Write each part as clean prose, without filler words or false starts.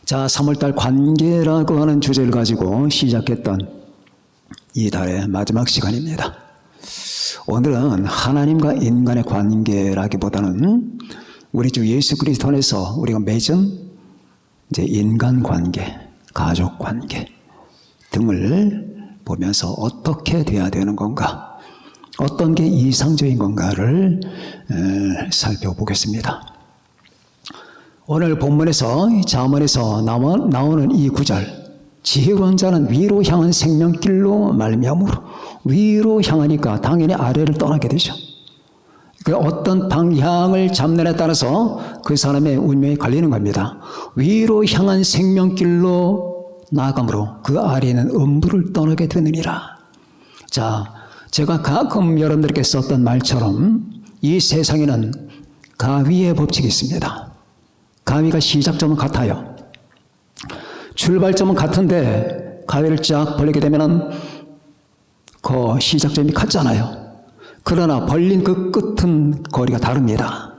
자, 3월달 관계라고 하는 주제를 가지고 시작했던 이 달의 마지막 시간입니다. 오늘은 하나님과 인간의 관계라기보다는 우리 주 예수 그리스도 안에서 우리가 맺은 이제 인간 관계, 가족 관계 등을 보면서 어떻게 돼야 되는 건가, 어떤 게 이상적인 건가를 살펴보겠습니다. 오늘 본문에서 잠언에서 나오는 이 구절, 지혜로운 자는 위로 향한 생명길로 말미암으로, 위로 향하니까 당연히 아래를 떠나게 되죠. 어떤 방향을 잡느냐에 따라서 그 사람의 운명이 갈리는 겁니다. 위로 향한 생명길로 나아가므로 그 아래는 음부를 떠나게 되느니라. 자, 제가 가끔 여러분들께 썼던 말처럼 이 세상에는 가위의 법칙이 있습니다. 가위가 시작점은 같아요. 출발점은 같은데 가위를 쫙 벌리게 되면 그 시작점이 같잖아요. 그러나 벌린 그 끝은 거리가 다릅니다.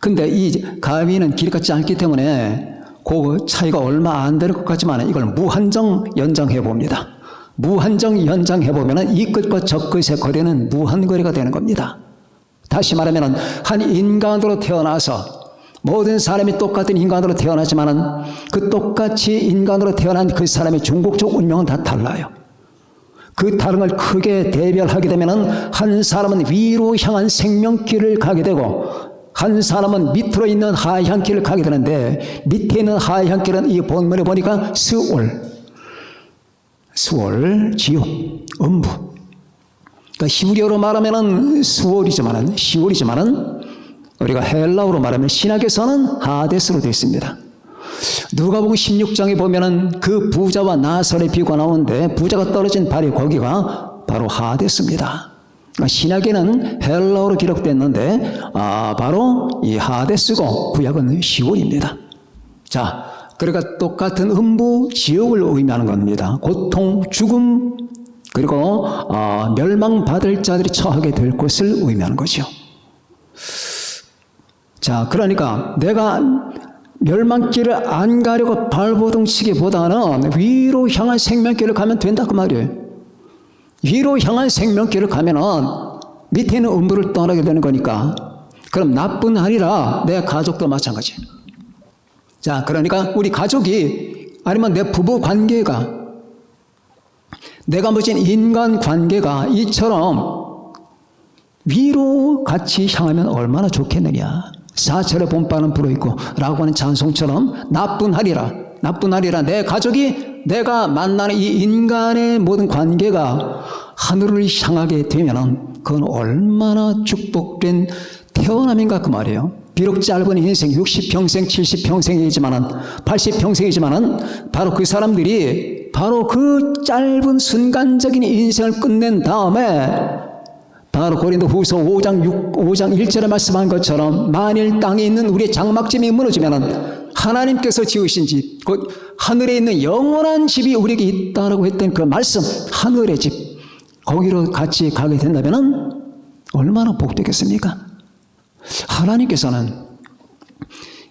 근데 이 가위는 길이가 짧기 때문에 그 차이가 얼마 안 되는 것 같지만 이걸 무한정 연장해 봅니다. 무한정 연장해 보면 이 끝과 저 끝의 거리는 무한거리가 되는 겁니다. 다시 말하면 한 인간으로 태어나서 모든 사람이 똑같은 인간으로 태어나지만 그 똑같이 인간으로 태어난 그 사람의 중복적 운명은 다 달라요. 그 다른 걸 크게 대별하게 되면 한 사람은 위로 향한 생명길을 가게 되고 한 사람은 밑으로 있는 하향 길을 가게 되는데, 밑에 있는 하향 길은 이 본문에 보니까 수월, 지옥, 음부. 그러니까 히브리어로 말하면 시월이지만은 우리가 헬라어로 말하면 신약에서는 하데스로 되어 있습니다. 누가복음 16장에 보면은 그 부자와 나설의 비유가 나오는데 부자가 떨어진 발이 거기가 바로 하데스입니다. 그러니까 신약에는 헬라어로 기록됐는데 바로 이 하데스고 구약은 시월입니다. 자, 그러니까 똑같은 음부, 지옥을 의미하는 겁니다. 고통, 죽음, 그리고 멸망받을 자들이 처하게 될 것을 의미하는 거죠. 자, 그러니까 내가 멸망길을 안 가려고 발버둥치기보다는 위로 향한 생명길을 가면 된다 그 말이에요. 위로 향한 생명길을 가면은 밑에 있는 음부를 떠나게 되는 거니까. 그럼 나뿐 아니라 내 가족도 마찬가지. 자, 그러니까 우리 가족이 아니면 내 부부 관계가, 내가 맺은 인간 관계가 이처럼 위로 같이 향하면 얼마나 좋겠느냐. 사철의 봄바람 불어있고 라고 하는 찬송처럼 나뿐 하리라 내 가족이, 내가 만나는 이 인간의 모든 관계가 하늘을 향하게 되면 그건 얼마나 축복된 태어남인가 그 말이에요. 비록 짧은 인생 60평생 70평생이지만은 80평생이지만은 바로 그 사람들이 바로 그 짧은 순간적인 인생을 끝낸 다음에 바로 고린도후서 5장 1절에 말씀한 것처럼 만일 땅에 있는 우리의 장막집이 무너지면 하나님께서 지으신 집, 곧 하늘에 있는 영원한 집이 우리에게 있다라고 했던 그 말씀, 하늘의 집, 거기로 같이 가게 된다면 얼마나 복되겠습니까? 하나님께서는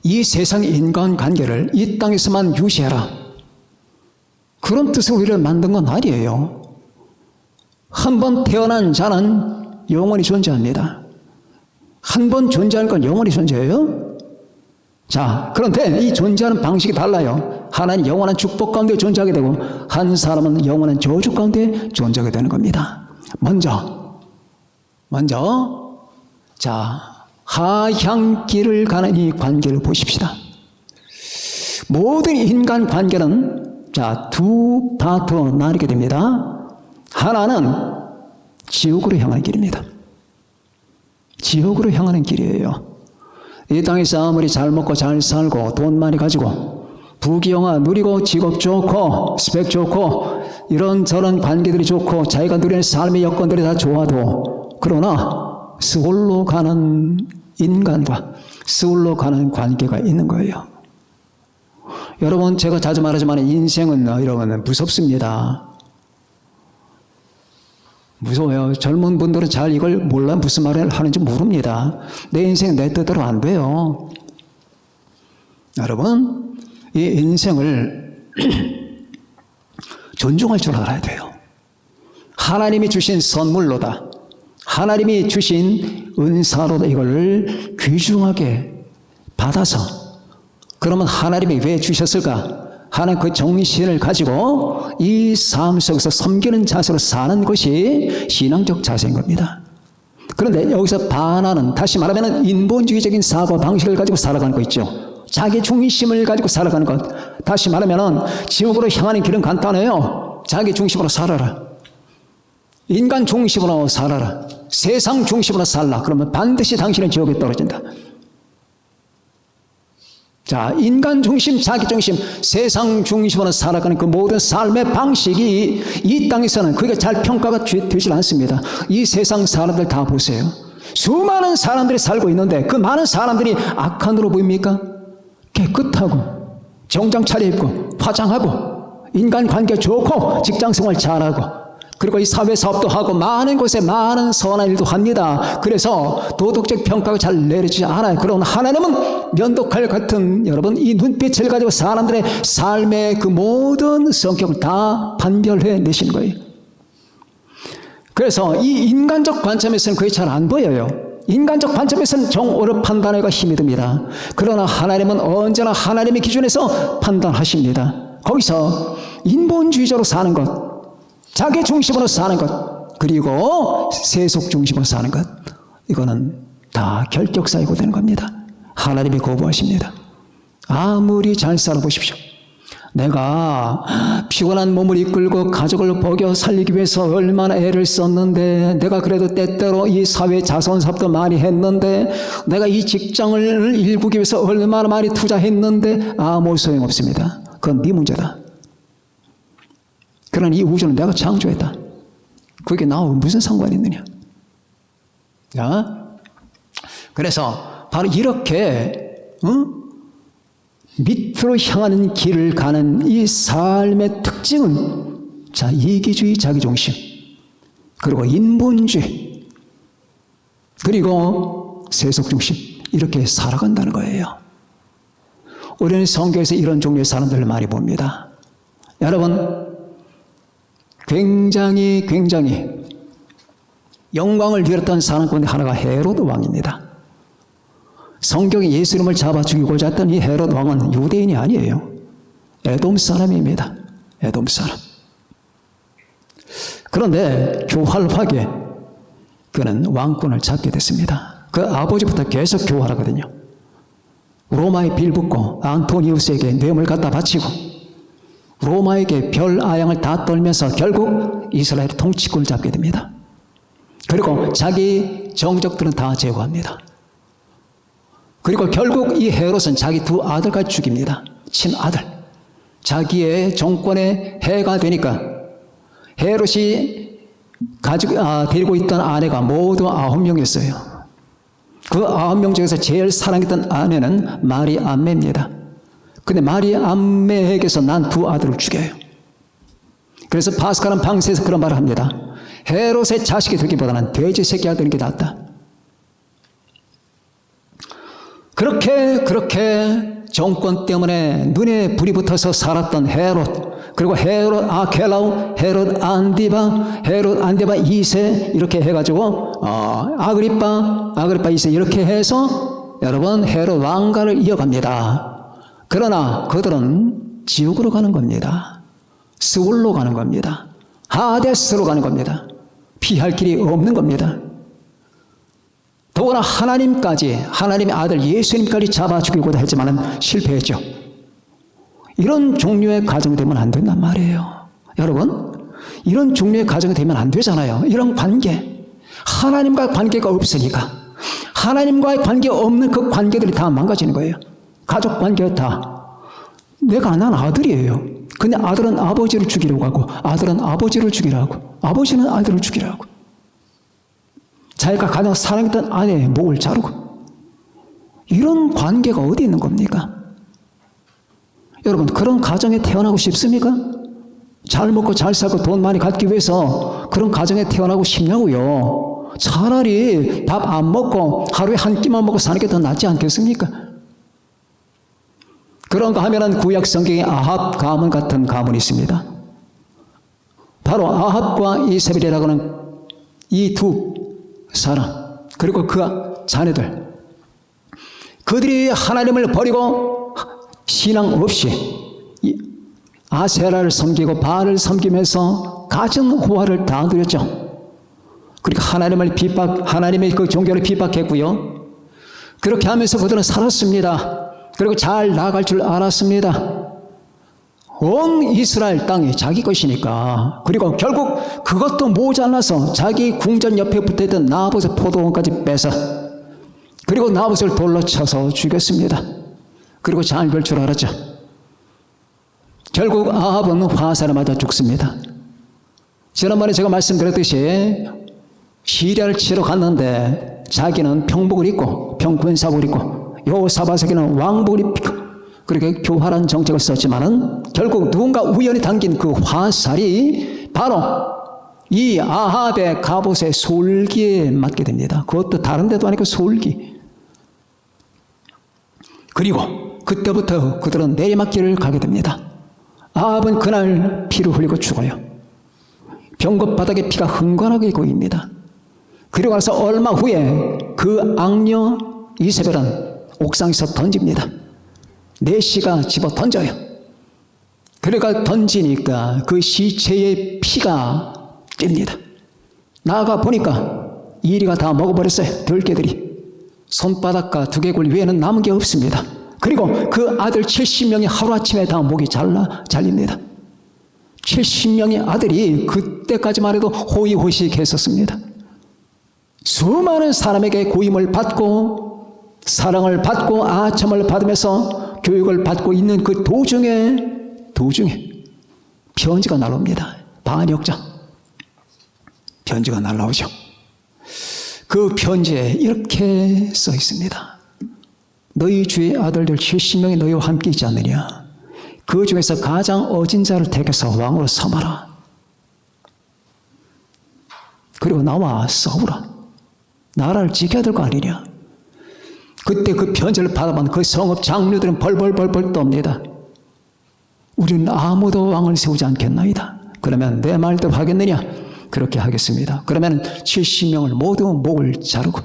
이 세상의 인간관계를 이 땅에서만 유지해라, 그런 뜻으로 우리를 만든 건 아니에요. 한 번 태어난 자는 영원히 존재합니다. 한 번 존재하는 건 영원히 존재해요. 자, 그런데 이 존재하는 방식이 달라요. 하나는 영원한 축복 가운데 존재하게 되고 한 사람은 영원한 저주 가운데 존재하게 되는 겁니다. 먼저 자, 하향길을 가는 이 관계를 보십시다. 모든 인간 관계는 자, 두 파트로 나뉘게 됩니다. 하나는 지옥으로 향하는 길입니다. 지옥으로 향하는 길이에요. 이 땅에서 아무리 잘 먹고 잘 살고 돈 많이 가지고 부귀영화 누리고 직업 좋고 스펙 좋고 이런저런 관계들이 좋고 자기가 누리는 삶의 여건들이 다 좋아도, 그러나 스올로 가는 인간과 스올로 가는 관계가 있는 거예요. 여러분, 제가 자주 말하지만 인생은 여러분 무섭습니다. 무서워요. 젊은 분들은 잘 이걸 몰라 무슨 말을 하는지 모릅니다. 내 인생 내 뜻대로 안 돼요. 여러분, 이 인생을 존중할 줄 알아야 돼요. 하나님이 주신 선물로다. 하나님이 주신 은사로다. 이걸 귀중하게 받아서, 그러면 하나님이 왜 주셨을까? 하나님 그 정신을 가지고 이 삶 속에서 섬기는 자세로 사는 것이 신앙적 자세인 겁니다. 그런데 여기서 반하는, 다시 말하면 인본주의적인 사고 방식을 가지고 살아가는 거 있죠. 자기 중심을 가지고 살아가는 것. 다시 말하면 지옥으로 향하는 길은 간단해요. 자기 중심으로 살아라. 인간 중심으로 살아라. 세상 중심으로 살라. 그러면 반드시 당신은 지옥에 떨어진다. 자, 인간 중심, 자기 중심, 세상 중심으로 살아가는 그 모든 삶의 방식이 이 땅에서는 그게 잘 평가가 되질 않습니다. 이 세상 사람들 다 보세요. 수많은 사람들이 살고 있는데 그 많은 사람들이 악한 으로 보입니까? 깨끗하고 정장 차려입고 화장하고 인간관계 좋고 직장생활 잘하고 그리고 이 사회사업도 하고 많은 곳에 많은 선한 일도 합니다. 그래서 도덕적 평가가 잘 내려지지 않아요. 그러나 하나님은 면도칼 같은 여러분 이 눈빛을 가지고 사람들의 삶의 그 모든 성격을 다 판별해 내신 거예요. 그래서 이 인간적 관점에서는 그게 잘 안 보여요. 인간적 관점에서는 정오를 판단하기가 힘이 듭니다. 그러나 하나님은 언제나 하나님의 기준에서 판단하십니다. 거기서 인본주의적으로 사는 것, 자기 중심으로 사는 것, 그리고 세속 중심으로 사는 것, 이거는 다 결격사유가 되는 겁니다. 하나님이 거부하십니다. 아무리 잘 살아보십시오. 내가 피곤한 몸을 이끌고 가족을 먹여 살리기 위해서 얼마나 애를 썼는데, 내가 그래도 때때로 이 사회 자선사업도 많이 했는데, 내가 이 직장을 일구기 위해서 얼마나 많이 투자했는데 아무 소용없습니다. 그건 네 문제다. 그러나 이 우주는 내가 창조했다. 그게 나하고 무슨 상관이 있느냐? 자, 그래서 바로 이렇게 밑으로 향하는 길을 가는 이 삶의 특징은 자, 이기주의, 자기중심, 그리고 인본주의, 그리고 세속중심, 이렇게 살아간다는 거예요. 우리는 성경에서 이런 종류의 사람들을 많이 봅니다. 여러분, 굉장히 영광을 누렸던 사람 가운데 하나가 헤로드 왕입니다. 성경이 예수님을 잡아 죽이고자 했던 이 헤롯 왕은 유대인이 아니에요. 에돔 사람입니다. 에돔 사람. 그런데 교활하게 그는 왕권을 잡게 됐습니다. 그 아버지부터 계속 교활하거든요. 로마에 빌붙고 안토니우스에게 뇌물 갖다 바치고 로마에게 별 아양을 다 떨면서 결국 이스라엘 통치권을 잡게 됩니다. 그리고 자기 정적들은 다 제거합니다. 그리고 결국 이 헤롯은 자기 두 아들까지 죽입니다. 친아들. 자기의 정권에 해가 되니까 헤롯이 데리고 있던 아내가 모두 9명이었어요. 그 9명 중에서 제일 사랑했던 아내는 마리암메입니다. 근데 마리암메에게서 난 두 아들을 죽여요. 그래서 파스칼은 방세에서 그런 말을 합니다. 헤롯의 자식이 되기보다는 돼지 새끼가 되는 게 낫다. 그렇게 정권 때문에 눈에 불이 붙어서 살았던 헤롯, 그리고 헤롯 아켈라우, 헤롯 안디바 2세 이렇게 해가지고 아그리파 2세 이렇게 해서 여러분 헤롯 왕가를 이어갑니다. 그러나 그들은 지옥으로 가는 겁니다. 스울로 가는 겁니다. 하데스로 가는 겁니다. 피할 길이 없는 겁니다. 더구나 하나님의 아들 예수님까지 잡아 죽이고자 했지만 실패했죠. 이런 종류의 가정이 되면 안 된단 말이에요. 여러분, 이런 종류의 가정이 되면 안 되잖아요. 이런 관계, 하나님과 관계가 없으니까 하나님과의 관계 없는 그 관계들이 다 망가지는 거예요. 가족 관계가 다. 난 아들이에요. 근데 아들은 아버지를 죽이려고 하고 아들은 아버지를 죽이려고 하고 아버지는 아들을 죽이려고 하고 자기가 가장 사랑했던 아내의 목을 자르고 이런 관계가 어디 있는 겁니까? 여러분, 그런 가정에 태어나고 싶습니까? 잘 먹고 잘 살고 돈 많이 갖기 위해서 그런 가정에 태어나고 싶냐고요. 차라리 밥 안 먹고 하루에 한 끼만 먹고 사는 게 더 낫지 않겠습니까? 그런가 하면은 구약 성경에 아합 가문 같은 가문이 있습니다. 바로 아합과 이세벨이라고 하는 이 두 사람, 그리고 그 자녀들, 그들이 하나님을 버리고 신앙 없이 아세라를 섬기고 바알을 섬기면서 가진 호화를 다 누렸죠. 그리고 하나님의 그 종교를 비박했고요. 그렇게 하면서 그들은 살았습니다. 그리고 잘 나갈 줄 알았습니다. 온 이스라엘 땅이 자기 것이니까. 그리고 결국 그것도 모자라서 자기 궁전 옆에 붙어있던 나봇의 포도원까지 빼서, 그리고 나봇을 돌로 쳐서 죽였습니다. 그리고 잘 될 줄 알았죠. 결국 아합은 화살에 맞아 죽습니다. 지난번에 제가 말씀드렸듯이 시리아를 치러 갔는데 자기는 병복을 입고 병군사복을 입고 여호사밧에게는 왕복을 입고 그렇게 교활한 정책을 썼지만은 결국 누군가 우연히 당긴 그 화살이 바로 이 아합의 갑옷의 솔기에 맞게 됩니다. 그것도 다른 데도 아니고 솔기. 그리고 그때부터 그들은 내리막길을 가게 됩니다. 아합은 그날 피를 흘리고 죽어요. 병거 바닥에 피가 흥건하게 고입니다. 그리고 나서 얼마 후에 그 악녀 이세벨은 옥상에서 던집니다. 내시가 집어 던져요. 그러니까 던지니까 그 시체의 피가 뜁니다. 나아가 보니까 이리가 다 먹어버렸어요. 들개들이. 손바닥과 두개골 외에는 남은 게 없습니다. 그리고 그 아들 70명이 하루아침에 다 목이 잘립니다. 70명의 아들이 그때까지만 해도 호의호식했었습니다. 수많은 사람에게 고임을 받고 사랑을 받고 아첨을 받으면서 교육을 받고 있는 그 도중에 편지가 날라옵니다. 반역자 편지가 날라오죠. 그 편지에 이렇게 써 있습니다. 너희 주의 아들들 70명이 너희와 함께 있지 않느냐. 그 중에서 가장 어진 자를 택해서 왕으로 삼아라. 그리고 나와 싸우라. 나라를 지켜야 될 거 아니냐. 그때 그 편지를 받아본 그 성읍 장로들은 벌벌벌벌 떱니다. 우리는 아무도 왕을 세우지 않겠나이다. 그러면 내 말대로 하겠느냐? 그렇게 하겠습니다. 그러면 70명을 모두 목을 자르고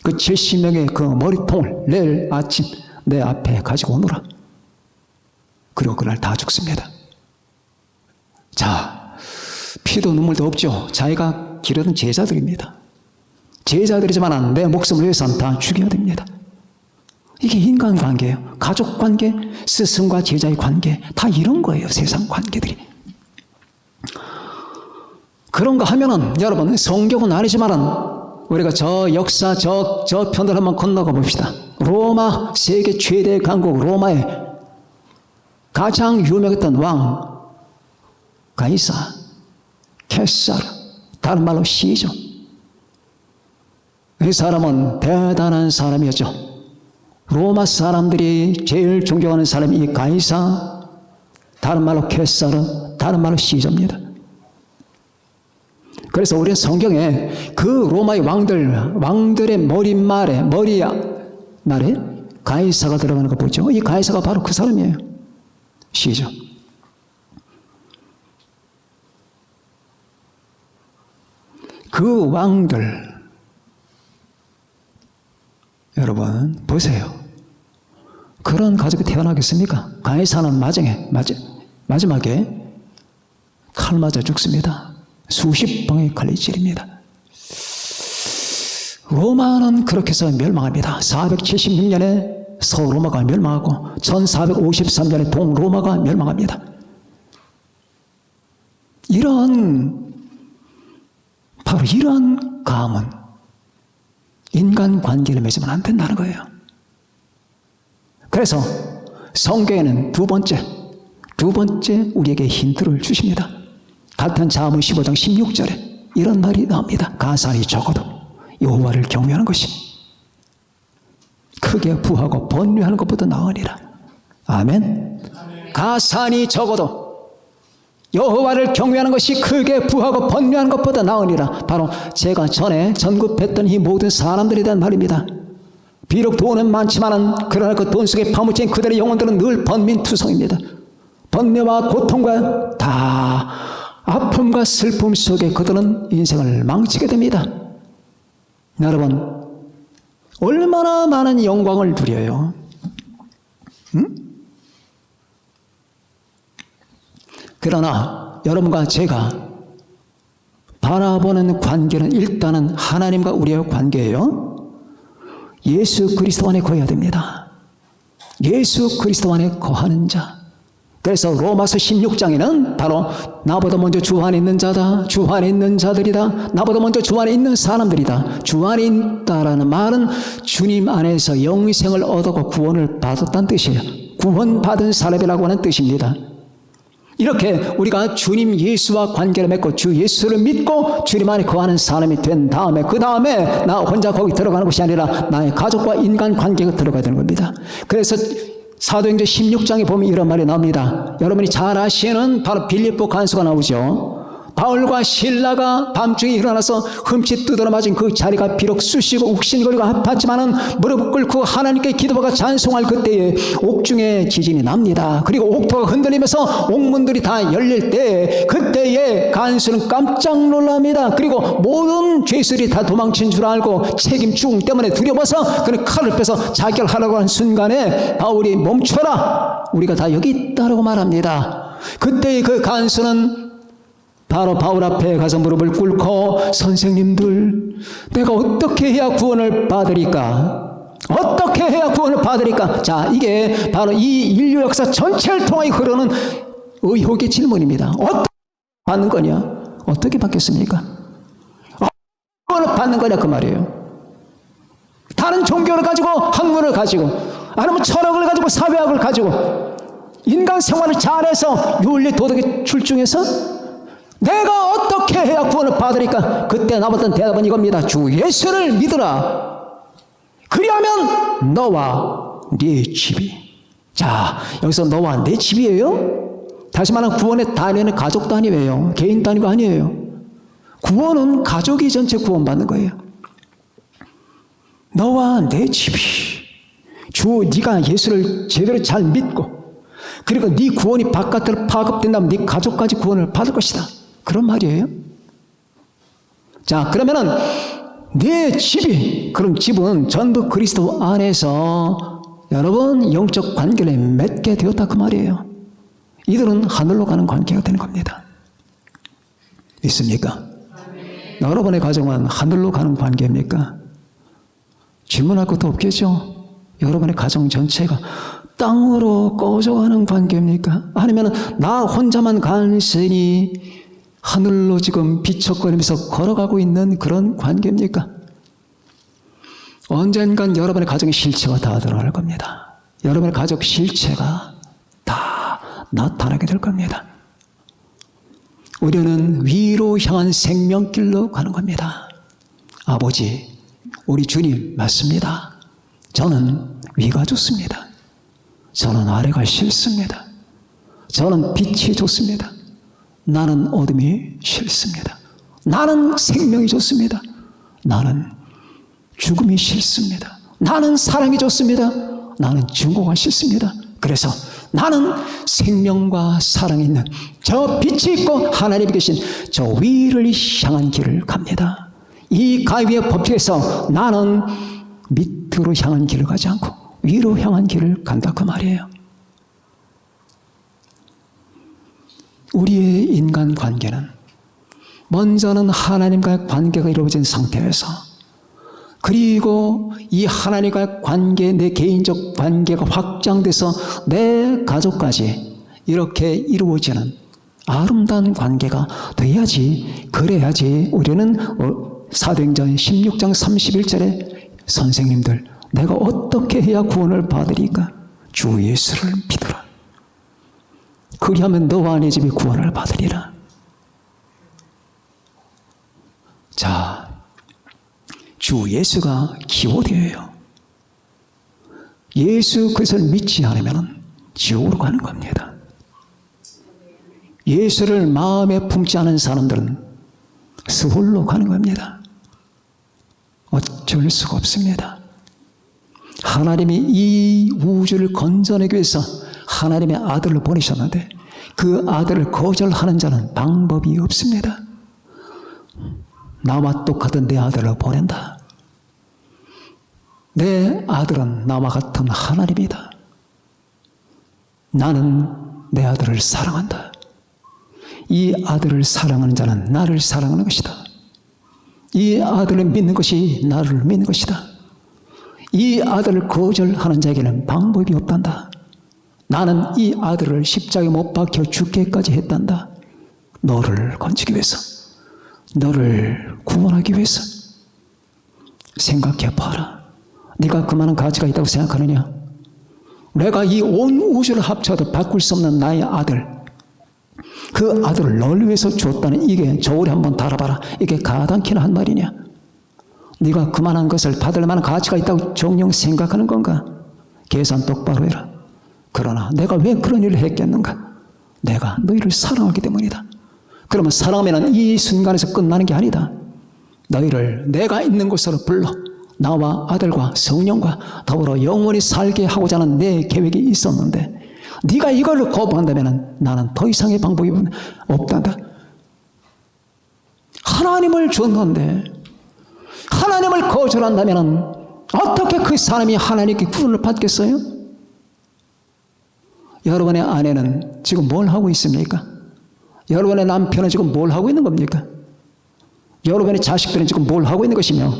그 70명의 그 머리통을 내일 아침 내 앞에 가지고 오너라. 그리고 그날 다 죽습니다. 자, 피도 눈물도 없죠. 자기가 기르던 제자들입니다. 제자들이지만 내 목숨을 위해서는 다 죽여야 됩니다. 이게 인간관계예요. 가족관계, 스승과 제자의 관계, 다 이런 거예요. 세상 관계들이. 그런가 하면은 여러분 성경은 아니지만은 우리가 저 역사 저 편들 한번 건너가 봅시다. 로마 세계 최대 강국 로마의 가장 유명했던 왕 가이사, 케사르, 다른 말로 시죠. 이 사람은 대단한 사람이었죠. 로마 사람들이 제일 존경하는 사람이 이 가이사, 다른 말로 케사르, 다른 말로 시저입니다. 그래서 우리는 성경에 그 로마의 왕들의 머리말에 가이사가 들어가는 거 보죠. 이 가이사가 바로 그 사람이에요. 시저. 그 왕들 여러분 보세요. 그런 가족이 태어나겠습니까? 가이사는 마지막에 칼 맞아 죽습니다. 수십 방의 칼이 찌릅니다. 로마는 그렇게 해서 멸망합니다. 476년에 서로마가 멸망하고 1453년에 동로마가 멸망합니다. 바로 이런 가문, 인간관계를 맺으면 안 된다는 거예요. 그래서 성경에는 두 번째 우리에게 힌트를 주십니다. 같은 잠언 15장 16절에 이런 말이 나옵니다. 가산이 적어도 여호와를 경외하는 것이 크게 부하고 번뇌하는 것보다 나으니라. 아멘. 가산이 적어도 여호와를 경외하는 것이 크게 부하고 번뇌하는 것보다 나으니라. 바로 제가 전에 전급했던 이 모든 사람들에 대한 말입니다. 비록 돈은 많지만은 그러나 그 돈 속에 파묻힌 그들의 영혼들은 늘 번민투성입니다. 번뇌와 고통과 다 아픔과 슬픔 속에 그들은 인생을 망치게 됩니다. 여러분, 얼마나 많은 영광을 누려요. 그러나 여러분과 제가 바라보는 관계는 일단은 하나님과 우리의 관계예요. 예수 그리스도 안에 거해야 됩니다. 예수 그리스도 안에 거하는 자. 그래서 로마서 16장에는 바로 나보다 먼저 주 안에 있는 자다, 주 안에 있는 자들이다, 나보다 먼저 주 안에 있는 사람들이다. 주 안에 있다라는 말은 주님 안에서 영생을 얻고 구원을 받았다는 뜻이에요. 구원받은 사람이라고 하는 뜻입니다. 이렇게 우리가 주님 예수와 관계를 맺고 주 예수를 믿고 주님 안에 거하는 사람이 된 다음에 그 다음에 나 혼자 거기 들어가는 것이 아니라 나의 가족과 인간 관계가 들어가야 되는 겁니다. 그래서 사도행전 16장에 보면 이런 말이 나옵니다. 여러분이 잘 아시는 바로 빌립보 간수가 나오죠. 바울과 실라가 밤중에 일어나서 흠칫 두드러 맞은 그 자리가 비록 쑤시고 욱신거리고 아팠지만은 무릎을 꿇고 하나님께 기도하고 찬송할 그때에 옥중에 지진이 납니다. 그리고 옥토가 흔들리면서 옥문들이 다 열릴 때 그때에 간수는 깜짝 놀랍니다. 그리고 모든 죄수들이 다 도망친 줄 알고 책임 죽음 때문에 두려워서 그는 칼을 빼서 자결하려고 하는 순간에 바울이 멈춰라, 우리가 다 여기 있다라고 말합니다. 그때의 그 간수는 바로 바울 앞에 가서 무릎을 꿇고 선생님들, 내가 어떻게 해야 구원을 받으리까? 어떻게 해야 구원을 받으리까? 자, 이게 바로 이 인류 역사 전체를 통해 흐르는 의혹의 질문입니다. 어떻게 받는 거냐? 어떻게 받겠습니까? 구원을 받는 거냐 그 말이에요. 다른 종교를 가지고, 학문을 가지고, 아니면 철학을 가지고, 사회학을 가지고, 인간 생활을 잘해서 윤리 도덕에 출중해서 내가 어떻게 해야 구원을 받으리까? 그때 나왔던 대답은 이겁니다. 주 예수를 믿으라. 그리하면 너와 네 집이. 자, 여기서 너와 내 집이에요? 다시 말하면 구원의 단위는 가족 단위예요. 개인 단위가 아니에요. 구원은 가족이 전체 구원받는 거예요. 너와 내 집이. 네가 예수를 제대로 잘 믿고 그리고 네 구원이 바깥으로 파급된다면 네 가족까지 구원을 받을 것이다. 그런 말이에요. 자, 그러면은 내 집이, 그럼 집은 전부 그리스도 안에서 여러분 영적 관계를 맺게 되었다 그 말이에요. 이들은 하늘로 가는 관계가 되는 겁니다. 믿습니까? 여러분의 가정은 하늘로 가는 관계입니까? 질문할 것도 없겠죠. 여러분의 가정 전체가 땅으로 꺼져가는 관계입니까? 아니면 나 혼자만 간신히 하늘로 지금 비척거리면서 걸어가고 있는 그런 관계입니까? 언젠간 여러분의 가정의 실체가 다 드러날 겁니다. 여러분의 가족 실체가 다 나타나게 될 겁니다. 우리는 위로 향한 생명길로 가는 겁니다. 아버지, 우리 주님 맞습니다. 저는 위가 좋습니다. 저는 아래가 싫습니다. 저는 빛이 좋습니다. 나는 어둠이 싫습니다. 나는 생명이 좋습니다. 나는 죽음이 싫습니다. 나는 사랑이 좋습니다. 나는 증오가 싫습니다. 그래서 나는 생명과 사랑이 있는 저 빛이 있고 하나님이 계신 저 위를 향한 길을 갑니다. 이 가위의 법칙에서 나는 밑으로 향한 길을 가지 않고 위로 향한 길을 간다 그 말이에요. 우리의 인간 관계는 먼저는 하나님과의 관계가 이루어진 상태에서 그리고 이 하나님과의 관계, 내 개인적 관계가 확장돼서 내 가족까지 이렇게 이루어지는 아름다운 관계가 돼야지, 그래야지 우리는 사도행전 16장 31절에 선생님들, 내가 어떻게 해야 구원을 받으리까? 주 예수를 믿으라. 그리하면 너와 내 집이 구원을 받으리라. 자, 주 예수가 기호되어요. 예수 그리스도를 믿지 않으면 지옥으로 가는 겁니다. 예수를 마음에 품지 않은 사람들은 스홀로 가는 겁니다. 어쩔 수가 없습니다. 하나님이 이 우주를 건져내기 위해서 하나님의 아들을 보내셨는데 그 아들을 거절하는 자는 방법이 없습니다. 나와 똑같은 내 아들을 보낸다. 내 아들은 나와 같은 하나님이다. 나는 내 아들을 사랑한다. 이 아들을 사랑하는 자는 나를 사랑하는 것이다. 이 아들을 믿는 것이 나를 믿는 것이다. 이 아들을 거절하는 자에게는 방법이 없단다. 나는 이 아들을 십자가에 못 박혀 죽게까지 했단다. 너를 건지기 위해서, 너를 구원하기 위해서. 생각해 봐라. 네가 그만한 가치가 있다고 생각하느냐? 내가 이 온 우주를 합쳐도 바꿀 수 없는 나의 아들, 그 아들을 널 위해서 줬다는 이게 저울에 한번 달아봐라. 이게 가당키나 한 말이냐? 네가 그만한 것을 받을 만한 가치가 있다고 정녕 생각하는 건가? 계산 똑바로 해라. 그러나 내가 왜 그런 일을 했겠는가? 내가 너희를 사랑하기 때문이다. 그러면 사랑하면 이 순간에서 끝나는 게 아니다. 너희를 내가 있는 곳으로 불러 나와 아들과 성령과 더불어 영원히 살게 하고자 하는 내 계획이 있었는데 네가 이걸 거부한다면 나는 더 이상의 방법이 없단다. 하나님을 줬는데 하나님을 거절한다면 어떻게 그 사람이 하나님께 구원을 받겠어요? 여러분의 아내는 지금 뭘 하고 있습니까? 여러분의 남편은 지금 뭘 하고 있는 겁니까? 여러분의 자식들은 지금 뭘 하고 있는 것이며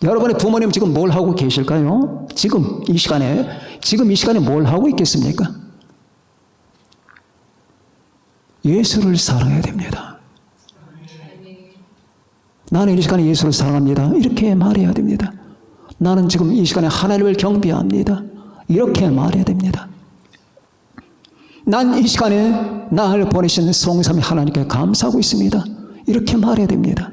여러분의 부모님 지금 뭘 하고 계실까요? 지금 이 시간에 뭘 하고 있겠습니까? 예수를 사랑해야 됩니다. 나는 이 시간에 예수를 사랑합니다. 이렇게 말해야 됩니다. 나는 지금 이 시간에 하나님을 경배합니다. 이렇게 말해야 됩니다. 난 이 시간에 나를 보내신 성삼위 하나님께 감사하고 있습니다. 이렇게 말해야 됩니다.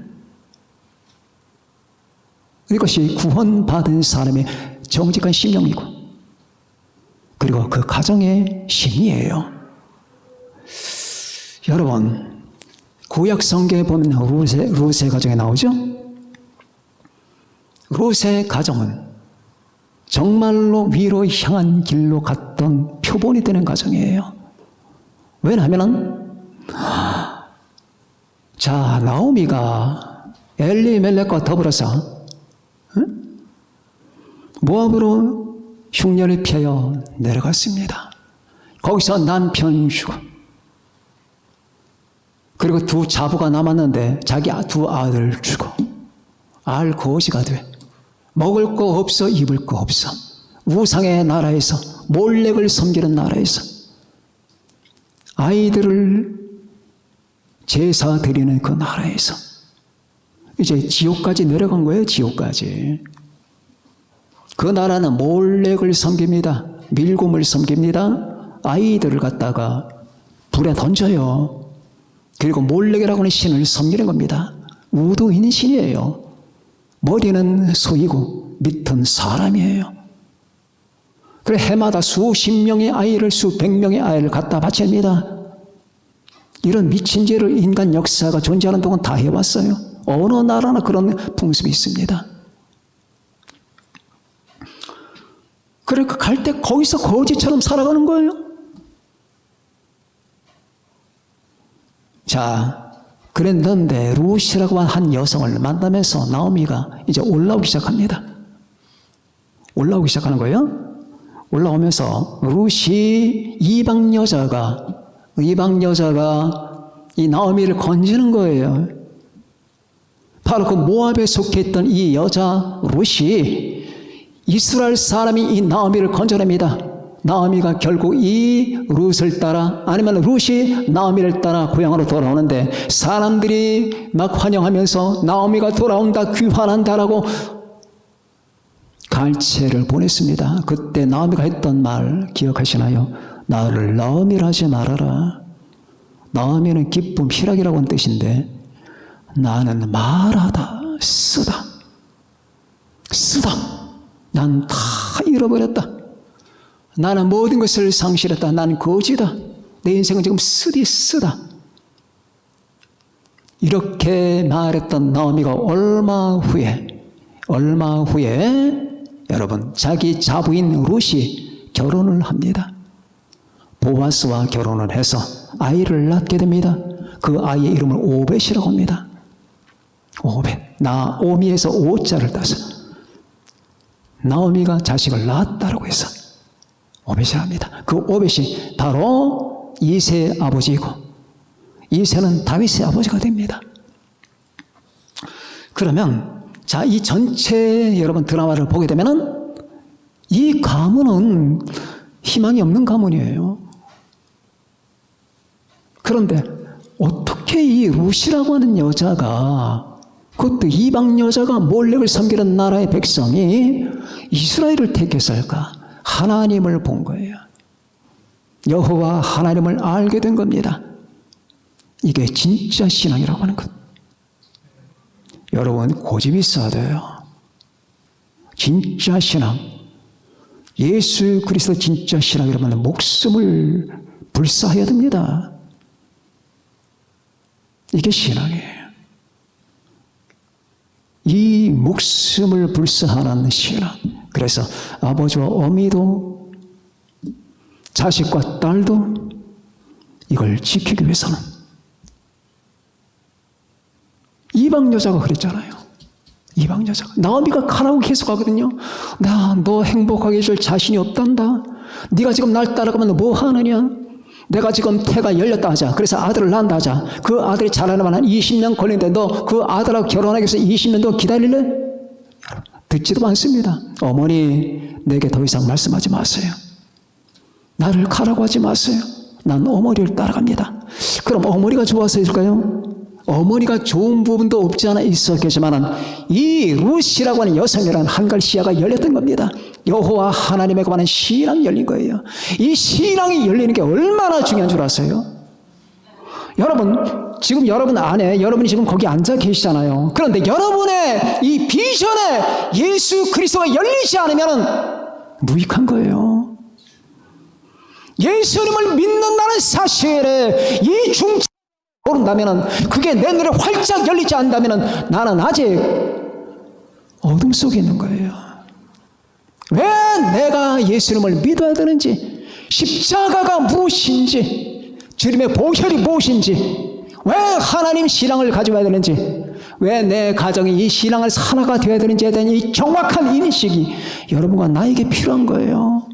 이것이 구원받은 사람의 정직한 심령이고 그리고 그 가정의 심리예요. 여러분, 구약 성경에 보면 룻의 가정에 나오죠? 룻의 가정은 정말로 위로 향한 길로 갔던 표본이 되는 가정이에요. 왜냐하면 자, 나오미가 엘리멜렉과 더불어서 모압으로 흉년을 피하여 내려갔습니다. 거기서 남편 죽어 그리고 두 자부가 남았는데 자기 두 아들 죽어 알거지가 돼. 먹을 거 없어, 입을 거 없어. 우상의 나라에서, 몰렉을 섬기는 나라에서 아이들을 제사 드리는 그 나라에서 이제 지옥까지 내려간 거예요. 지옥까지. 그 나라는 몰렉을 섬깁니다. 밀곰을 섬깁니다. 아이들을 갖다가 불에 던져요. 그리고 몰렉이라고 하는 신을 섬기는 겁니다. 우두인 신이에요. 머리는 소이고 밑은 사람이에요. 그래 해마다 수십 명의 아이를 수백 명의 아이를 갖다 바칩니다. 이런 미친 죄를 인간 역사가 존재하는 동안 다 해왔어요. 어느 나라나 그런 풍습이 있습니다. 그러니까 갈 때 거기서 거지처럼 살아가는 거예요. 자, 그랬는데 룻이라고 한 여성을 만나면서 나오미가 이제 올라오기 시작합니다. 올라오기 시작하는 거예요. 올라오면서 룻이 이방 여자가 이 나오미를 건지는 거예요. 바로 그 모압에 속해 있던 이 여자 룻이 이스라엘 사람이 이 나오미를 건져냅니다. 나오미가 결국 이 룻을 따라 아니면 룻이 나오미를 따라 고향으로 돌아오는데 사람들이 막 환영하면서 나오미가 돌아온다, 귀환한다라고 갈채를 보냈습니다. 그때 나오미가 했던 말 기억하시나요? 나를 나오미라 하지 말아라. 나오미는 기쁨, 희락이라고 하는 뜻인데 나는 말하다, 쓰다. 난 다 잃어버렸다. 나는 모든 것을 상실했다. 나는 거지다. 내 인생은 지금 쓰다. 이렇게 말했던 나오미가 얼마 후에 여러분, 자기 자부인 룻이 결혼을 합니다. 보아스와 결혼을 해서 아이를 낳게 됩니다. 그 아이의 이름을 오벳이라고 합니다. 오벳, 나오미에서 오자를 따서 나오미가 자식을 낳았다라고 해서 오벳이라 합니다. 그 오벳이 바로 이새의 아버지이고 이새는 다윗의 아버지가 됩니다. 그러면 자, 이 전체 여러분 드라마를 보게 되면은 이 가문은 희망이 없는 가문이에요. 그런데 어떻게 이 룻이라고 하는 여자가, 그것도 이방 여자가 몰렉을 섬기는 나라의 백성이 이스라엘을 택했을까? 하나님을 본 거예요. 여호와 하나님을 알게 된 겁니다. 이게 진짜 신앙이라고 하는 것. 여러분, 고집이 있어야 돼요. 진짜 신앙, 예수 그리스도 진짜 신앙이라면 목숨을 불사해야 됩니다. 이게 신앙이에요. 이 목숨을 불사하는 신앙. 그래서 아버지와 어미도 자식과 딸도 이걸 지키기 위해서는, 이방 여자가 그랬잖아요. 이방 여자가, 나오미가 가라고 계속 하거든요. 너 행복하게 해줄 자신이 없단다. 네가 지금 날 따라가면 뭐 하느냐? 내가 지금 태가 열렸다 하자. 그래서 아들을 낳는다 하자. 그 아들이 자라려면 한 20년 걸리는데 너 그 아들하고 결혼하기 위해서 20년 동안 기다릴래? 듣지도 않습니다. 어머니, 내게 더 이상 말씀하지 마세요. 나를 가라고 하지 마세요. 난 어머니를 따라갑니다. 그럼 어머니가 좋아서일까요? 어머니가 좋은 부분도 없지 않아 있었겠지만 이 룻이라고 하는 여성이라는 한갈 시야가 열렸던 겁니다. 여호와 하나님에 관한 신앙이 열린 거예요. 이 신앙이 열리는 게 얼마나 중요한 줄 아세요? 여러분, 지금 여러분 안에, 여러분이 지금 거기 앉아 계시잖아요. 그런데 여러분의 이 비전에 예수 그리스도가 열리지 않으면 무익한 거예요. 예수님을 믿는다는 사실에 이 중심을 모른다면, 그게 내 눈에 활짝 열리지 않는다면 나는 아직 어둠 속에 있는 거예요. 왜 내가 예수님을 믿어야 되는지, 십자가가 무엇인지, 주님의 보혈이 무엇인지, 왜 하나님 신앙을 가져와야 되는지, 왜 내 가정이 이 신앙을 하나가 되어야 되는지에 대한 이 정확한 인식이 여러분과 나에게 필요한 거예요.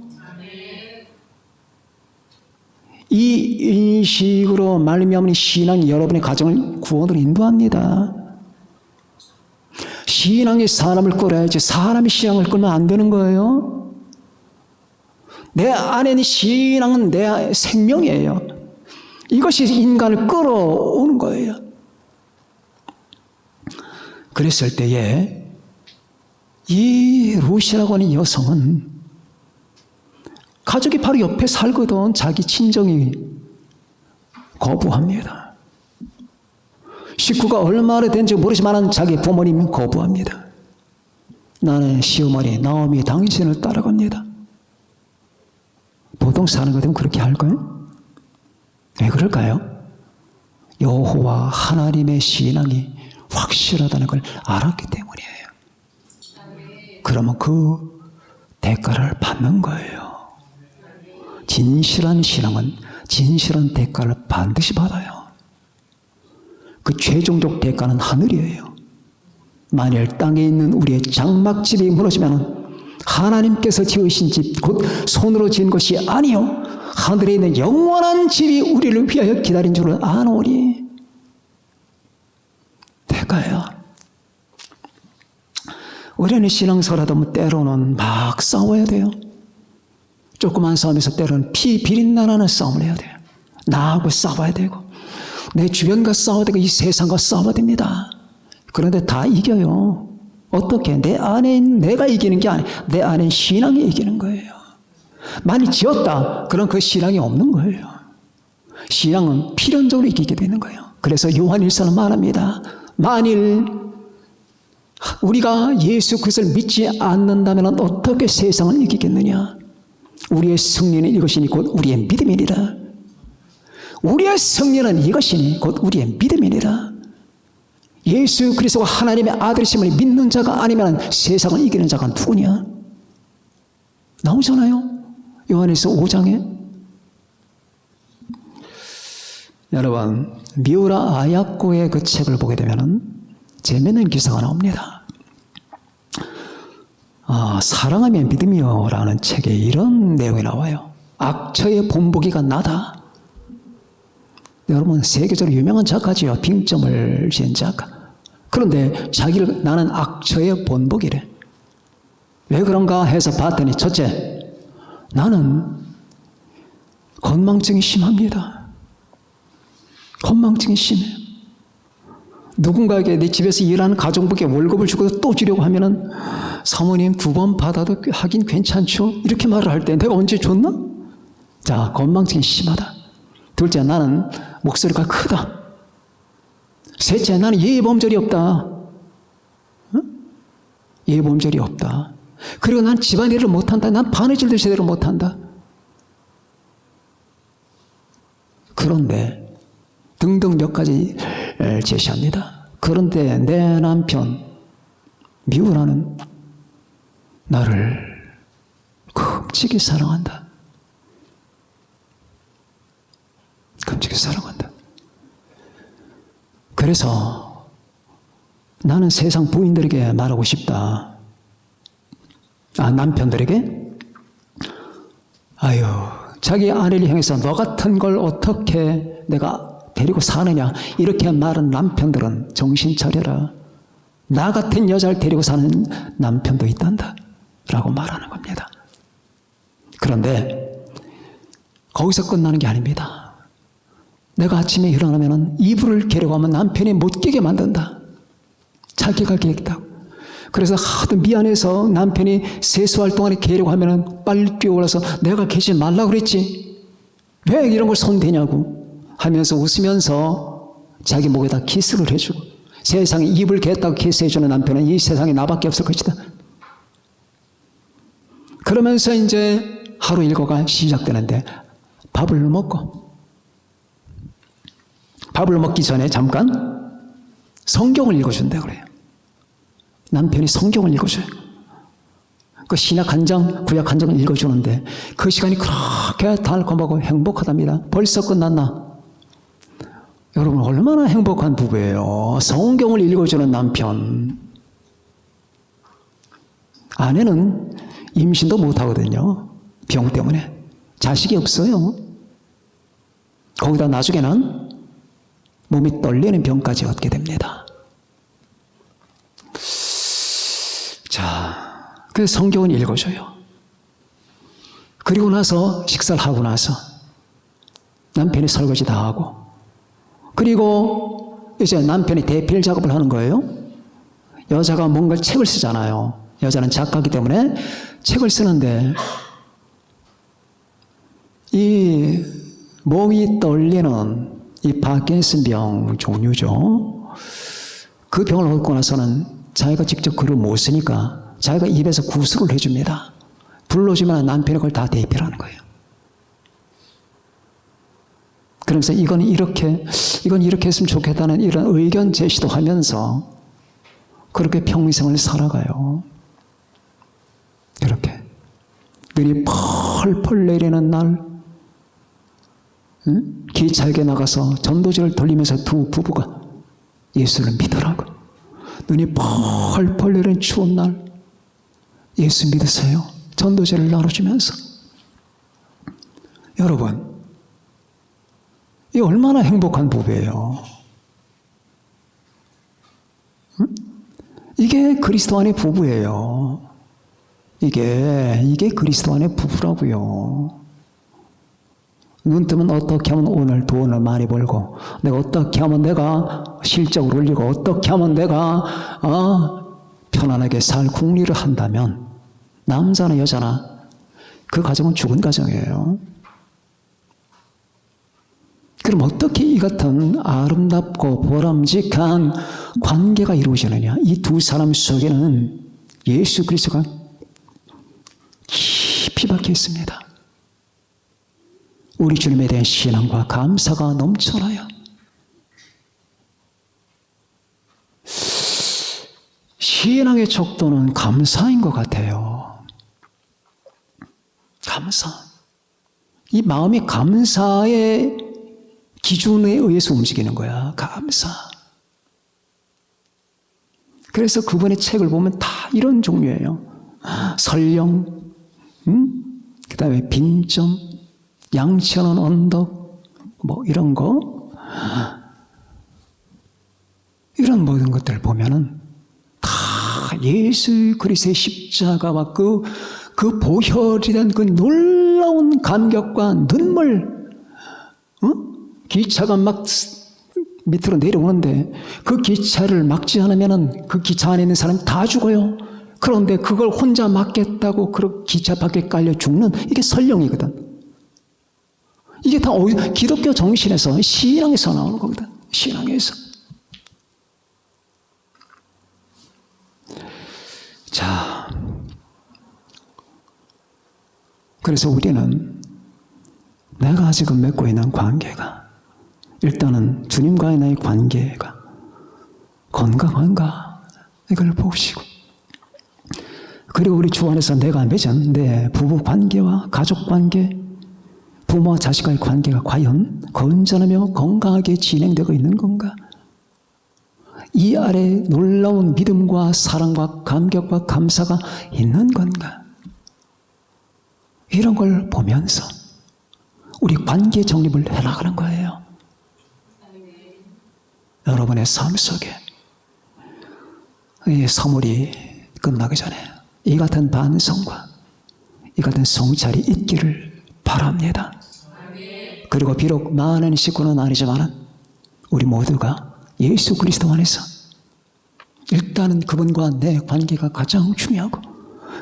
이 인식으로 말미암은 신앙이 여러분의 가정을 구원으로 인도합니다. 신앙이 사람을 끌어야지 사람이 신앙을 끌면 안 되는 거예요. 내 안에 있는 신앙은 내 생명이에요. 이것이 인간을 끌어오는 거예요. 그랬을 때에 이 룻이라고 하는 여성은 가족이 바로 옆에 살거든. 자기 친정이 거부합니다. 식구가 얼마나 된지 모르지만 자기 부모님은 거부합니다. 나는 시어머니 나오미 당신을 따라갑니다. 보통 사는 것 같으면 그렇게 할까요? 왜 그럴까요? 여호와 하나님의 신앙이 확실하다는 걸 알았기 때문이에요. 그러면 그 대가를 받는 거예요. 진실한 신앙은 진실한 대가를 반드시 받아요. 그 최종적 대가는 하늘이에요. 만일 땅에 있는 우리의 장막집이 무너지면 하나님께서 지으신 집, 곧 손으로 지은 것이 아니요 하늘에 있는 영원한 집이 우리를 위하여 기다린 줄을 아노니. 대가야. 우리는 신앙생활하다 때로는 막 싸워야 돼요. 조그만 싸움에서 때로는 피 비린내나는 싸움을 해야 돼요. 나하고 싸워야 되고 내 주변과 싸워야 되고 이 세상과 싸워야 됩니다. 그런데 다 이겨요. 어떻게? 내 안에 내가 이기는 게 아니에요. 내 안에 신앙이 이기는 거예요. 많이 지었다. 그럼 그 신앙이 없는 거예요. 신앙은 필연적으로 이기게 되는 거예요. 그래서 요한일서는 말합니다. 만일 우리가 예수 그리스도를 믿지 않는다면 어떻게 세상을 이기겠느냐? 우리의 승리는 이것이니 곧 우리의 믿음이니라. 우리의 승리는 이것이니 곧 우리의 믿음이니라. 예수 그리스도가 하나님의 아들이심을 믿는 자가 아니면 세상을 이기는 자가 누구냐? 나오잖아요. 요한일서 5장에. 여러분, 미우라 아야코의 그 책을 보게 되면은 재미있는 기사가 나옵니다. 사랑하면 믿으며라는 책에 이런 내용이 나와요. 악처의 본보기가 나다. 여러분, 세계적으로 유명한 작가지요. 빙점을 지은 작가. 그런데 자기를 나는 악처의 본보기래. 왜 그런가 해서 봤더니 첫째, 나는 건망증이 심합니다. 건망증이 심해요. 누군가에게 내 집에서 일하는 가정부께 월급을 주고 또 주려고 하면은 사모님 2번 받아도 하긴 괜찮죠. 이렇게 말을 할 때 내가 언제 줬나? 자, 건망증이 심하다. 둘째, 나는 목소리가 크다. 셋째, 나는 예의범절이 없다. 예의범절이 없다. 그리고 난 집안일을 못한다. 난 바느질도 제대로 못한다. 그런데 등등 몇 가지 제시합니다. 그런데 내 남편 미우라는 나를 끔찍이 사랑한다. 끔찍이 사랑한다. 그래서 나는 세상 부인들에게 말하고 싶다. 남편들에게? 아유, 자기 아내를 향해서 너 같은 걸 어떻게 내가 데리고 사느냐, 이렇게 말하는 남편들은 정신 차려라. 나 같은 여자를 데리고 사는 남편도 있단다 라고 말하는 겁니다. 그런데 거기서 끝나는 게 아닙니다. 내가 아침에 일어나면 이불을 개려고 하면 남편이 못 깨게 만든다. 자기가 개겠다고. 그래서 하도 미안해서 남편이 세수할 동안에 개려고 하면 빨리 뛰어올라서 내가 개지 말라고 그랬지. 왜 이런 걸 손대냐고 하면서 웃으면서 자기 목에다 키스를 해주고, 세상에 입을 겠다고 키스해주는 남편은 이 세상에 나밖에 없을 것이다. 그러면서 이제 하루 일과가 시작되는데 밥을 먹기 전에 잠깐 성경을 읽어준다 그래요. 남편이 성경을 읽어줘요. 그 신약 한 장, 구약 한 장을 읽어주는데 그 시간이 그렇게 달콤하고 행복하답니다. 벌써 끝났나? 여러분, 얼마나 행복한 부부예요. 성경을 읽어주는 남편. 아내는 임신도 못하거든요. 병 때문에. 자식이 없어요. 거기다 나중에는 몸이 떨리는 병까지 얻게 됩니다. 자, 그 성경은 읽어줘요. 그리고 나서 식사를 하고 나서 남편이 설거지 다 하고, 그리고 이제 남편이 대필 작업을 하는 거예요. 여자가 뭔가 책을 쓰잖아요. 여자는 작가이기 때문에 책을 쓰는데 이 몸이 떨리는 이 파킨슨병 종류죠. 그 병을 얻고 나서는 자기가 직접 글을 못 쓰니까 자기가 입에서 구술을 해줍니다. 불러주면 남편이 그걸 다 대필하는 거예요. 그러면서 이건 이렇게 했으면 좋겠다는 이런 의견 제시도 하면서 그렇게 평생을 살아가요. 그렇게 눈이 펄펄 내리는 날, 기차역에 나가서 전도지를 돌리면서 두 부부가 예수를 믿으라고, 눈이 펄펄 내리는 추운 날 예수 믿으세요. 전도지를 나눠주면서. 여러분, 이 얼마나 행복한 부부예요. 이게 그리스도 안의 부부예요. 이게 그리스도 안의 부부라고요. 눈 뜨면 어떻게 하면 오늘 돈을 많이 벌고, 내가 어떻게 하면 내가 실적을 올리고, 어떻게 하면 내가 편안하게 살 궁리를 한다면 남자나 여자나 그 가정은 죽은 가정이에요. 그럼 어떻게 이 같은 아름답고 보람직한 관계가 이루어지느냐? 이 두 사람 속에는 예수 그리스도가 깊이 박혀 있습니다. 우리 주님에 대한 신앙과 감사가 넘쳐나요. 신앙의 척도는 감사인 것 같아요. 감사. 이 마음이 감사의 기준에 의해서 움직이는 거야. 감사. 그래서 그분의 책을 보면 다 이런 종류예요. 설령, 그 다음에 빈점, 양치하는 언덕, 뭐 이런 거, 이런 모든 것들을 보면은 다 예수 그리스도의 십자가와 그 보혈이란 그 놀라운 감격과 눈물, 기차가 막 밑으로 내려오는데 그 기차를 막지 않으면은 그 기차 안에 있는 사람이 다 죽어요. 그런데 그걸 혼자 막겠다고 그 기차 밖에 깔려 죽는 이게 설령이거든. 이게 다 기독교 정신에서 신앙에서 나오는 거거든. 신앙에서. 자, 그래서 우리는 내가 지금 맺고 있는 관계가 일단은 주님과의 나의 관계가 건강한가 이걸 보시고, 그리고 우리 주 안에서 내가 맺은 내 부부 관계와 가족 관계, 부모와 자식과의 관계가 과연 건전하며 건강하게 진행되고 있는 건가? 이 아래 놀라운 믿음과 사랑과 감격과 감사가 있는 건가? 이런 걸 보면서 우리 관계 정립을 해나가는 거예요. 여러분의 삶 속에 이 선물이 끝나기 전에 이 같은 반성과 이 같은 성찰이 있기를 바랍니다. 그리고 비록 많은 식구는 아니지만 우리 모두가 예수 그리스도 안에서 일단은 그분과 내 관계가 가장 중요하고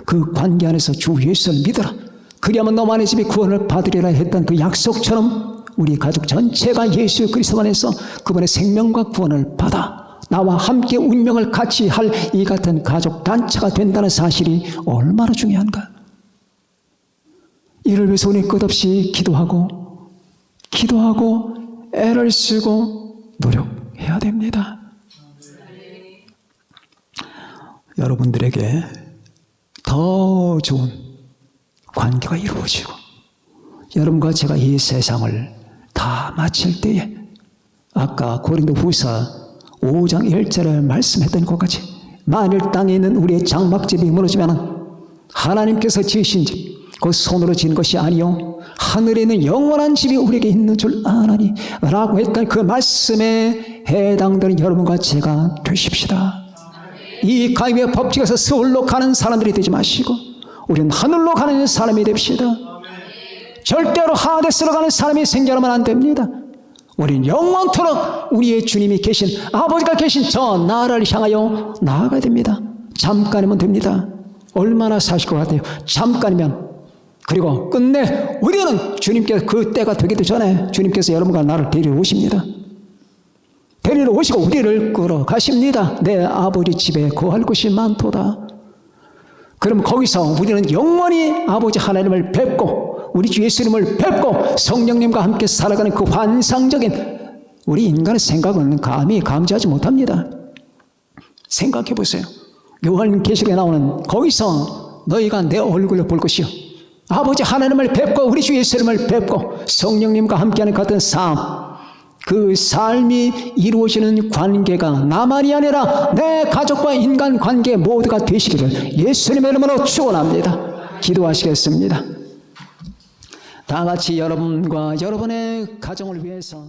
그 관계 안에서 주 예수를 믿어라. 그리하면 너만의 집이 구원을 받으리라 했던 그 약속처럼 우리 가족 전체가 예수 그리스도 안에서 그분의 생명과 구원을 받아 나와 함께 운명을 같이 할 이 같은 가족 단체가 된다는 사실이 얼마나 중요한가. 이를 위해서 우리 끝없이 기도하고 애를 쓰고 노력해야 됩니다. 여러분들에게 더 좋은 관계가 이루어지고 여러분과 제가 이 세상을 다 마칠 때에 아까 고린도후서 5장 1절에 말씀했던 것까지 만일 땅에 있는 우리의 장막집이 무너지면 하나님께서 지으신 집 그 손으로 지은 것이 아니요 하늘에 있는 영원한 집이 우리에게 있는 줄 아나니 라고 했던 그 말씀에 해당되는 여러분과 제가 되십시다. 이 가임의 법칙에서 서울로 가는 사람들이 되지 마시고 우리는 하늘로 가는 사람이 됩시다. 절대로 하데스로 가는 사람이 생겨나면 안 됩니다. 우리는 영원토록 우리의 주님이 계신 아버지가 계신 저 나라를 향하여 나아가야 됩니다. 잠깐이면 됩니다. 얼마나 사실 것 같아요. 잠깐이면. 그리고 끝내 우리는 주님께서 그 때가 되기도 전에 주님께서 여러분과 나를 데리러 오십니다. 데리러 오시고 우리를 끌어가십니다. 내 아버지 집에 거할 곳이 많도다. 그럼 거기서 우리는 영원히 아버지 하나님을 뵙고 우리 주 예수님을 뵙고 성령님과 함께 살아가는 그 환상적인 우리 인간의 생각은 감히 감지하지 못합니다. 생각해 보세요. 요한계시록에 나오는 거기서 너희가 내 얼굴을 볼 것이요 아버지 하나님을 뵙고 우리 주 예수님을 뵙고 성령님과 함께하는 같은 삶, 그 삶이 이루어지는 관계가 나만이 아니라 내 가족과 인간관계 모두가 되시기를 예수님의 이름으로 축원합니다. 기도하시겠습니다. 다 같이 여러분과 여러분의 가정을 위해서